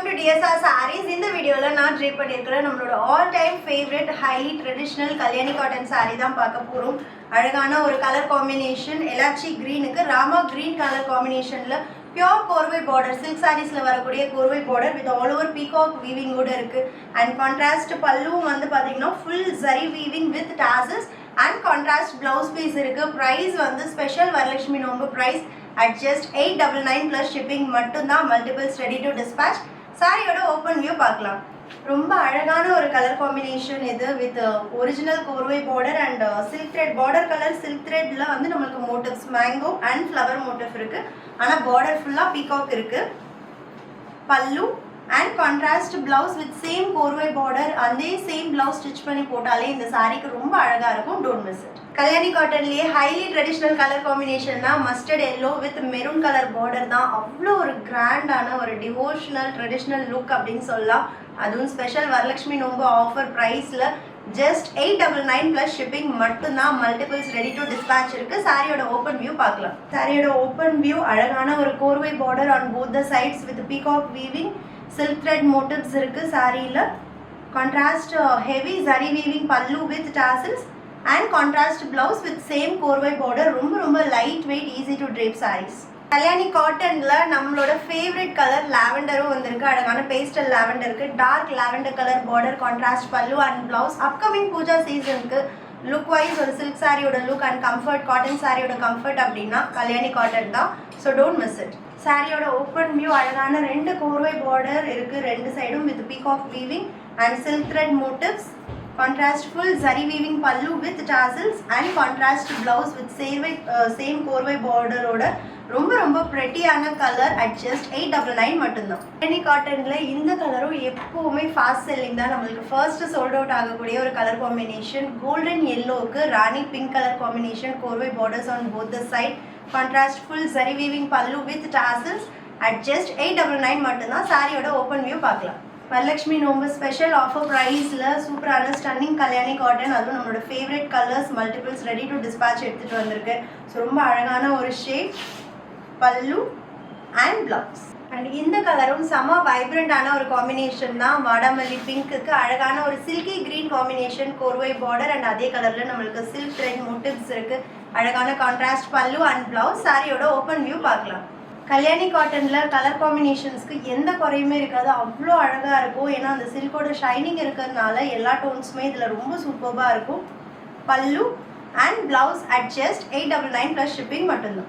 welcome to DSR Sarees. In the video la na drape பண்ணிருக்கிற நம்மளோட all time favorite highly traditional kalyani cotton saree தான் பார்க்க போறோம். அழகான ஒரு கலர் காம்பினேஷன் எலாச்சி greenக்கு ராமா green கலர் காம்பினேஷன்ல pure கோர்வை border silk sareesல வரக்கூடிய korvai border with all over peacock weaving ஓட இருக்கு. And contrast பல்லுவும் வந்து பாத்தீங்கன்னா full zari weaving with tassels and contrast blouse piece இருக்கு. Price வந்து special வரலட்சுமி நோம்பு price at just 899 plus shipping மட்டும்தான் multiples ready to dispatch. சாரியோட ஓப்பன் வியூ பார்க்கலாம். ரொம்ப அழகான ஒரு கலர் காம்பினேஷன் இது with original கோர்வை border and silk thread border color silk threadல வந்து நமக்கு motifs mango and flower motif இருக்கு. ஆனா border ஃபுல்லா peacock இருக்கு. பல்லு and contrast blouse with same korvai border அதே same blouse stitch பண்ணி போட்டாலே இந்த சாரிக்கு ரொம்ப அழகா இருக்கும். Don't miss it. Kalyani காட்டன்லயே highly traditional color combination தான் mustard yellow with maroon color border தான். அவ்வளோ ஒரு கிராண்டான ஒரு டிவோஷனல் ட்ரெடிஷ்னல் லுக் அப்படின்னு சொல்லலாம். அதுவும் ஸ்பெஷல் வரலட்சுமி நோம்பு ஆஃபர் ப்ரைஸில் ஜஸ்ட் 899 ப்ளஸ் ஷிப்பிங் மட்டும்தான் மல்டிபிள்ஸ் ரெடி டு டிஸ்பேச் இருக்கு. சாரியோட ஓப்பன் வியூ பார்க்கலாம். சாரியோட ஓப்பன் வியூ அழகான ஒரு korvai border on both the sides with peacock weaving silk thread motifs இருக்கு. சாரியில் contrast heavy zari weaving pallu with tassels and contrast blouse with same korvai border. ரொம்ப light weight easy to drape sarees. Kalyani காட்டன்ல நம்மளோட favourite colour லாவெண்டரும் வந்திருக்கு. அழகான பேஸ்டல் லாவெண்டருக்கு dark lavender colour border contrast pallu and blouse. Upcoming puja சீசனுக்கு லுக் வைஸ் ஒரு சில்க் சாரியோட லுக் அண்ட் கம்ஃபர்ட் காட்டன் சாரியோட கம்ஃபர்ட் அப்படின்னா கல்யாணி காட்டன் தான். So don't miss it. சாரியோட ஓப்பன் வியூ அழகான ரெண்டு கோர்வை பார்டர் இருக்கு ரெண்டு சைடும் with peacock weaving and silk thread motives. Contrast full zari weaving pallu with tassels and contrast blouse with same korvai border ஓட ரொம்ப prettyயான கலர் at just 899 மட்டும்தான். கல்யாணி காட்டன்ல இந்த கலரும் எப்பவுமே ஃபாஸ்ட் செல்லிங் தான். நம்மளுக்கு ஃபர்ஸ்ட் சோல்ட் அவுட் ஆகக்கூடிய ஒரு கலர் காம்பினேஷன். கோல்டன் எல்லோவுக்கு Rani pink colour combination korvai borders on both the side. Contrast full zari weaving pallu with tassels at just 899 மட்டும்தான். சாரியோட ஓப்பன் வியூ பார்க்கலாம். வரலட்சுமி நோம்பு ஸ்பெஷல் ஆஃபர் ப்ரைஸில் சூப்பரான ஸ்டன்னிங் கல்யாணி காட்டன் அதுவும் நம்மளோட favourite colours multiples ready to dispatch எடுத்துகிட்டு வந்திருக்கு. ஸோ ரொம்ப அழகான ஒரு ஷேப் பல்லு அண்ட் பிளவுஸ். அண்ட் இந்த கலரும் செம வைப்ரண்டான ஒரு காம்பினேஷன் தான். வாடாமல்லி பிங்க்குக்கு அழகான ஒரு silky green combination korvai border and அதே கலரில் நம்மளுக்கு சில்க் த்ரெட் மோட்டிவ்ஸ் இருக்குது. அழகான கான்ட்ராஸ்ட் பல்லு அண்ட் பிளவுஸ். சாரியோட ஓப்பன் வியூ பார்க்கலாம். கல்யாணி காட்டனில் கலர் காம்பினேஷன்ஸ்க்கு எந்த குறையுமே இருக்காது. அவ்வளோ அழகாக இருக்கும். ஏன்னா அந்த சில்கோட ஷைனிங் இருக்கிறதுனால எல்லா டோன்ஸுமே இதில் ரொம்ப சூப்பராக இருக்கும். பல்லு and blouse at just 899 plus shipping மட்டும்தான்.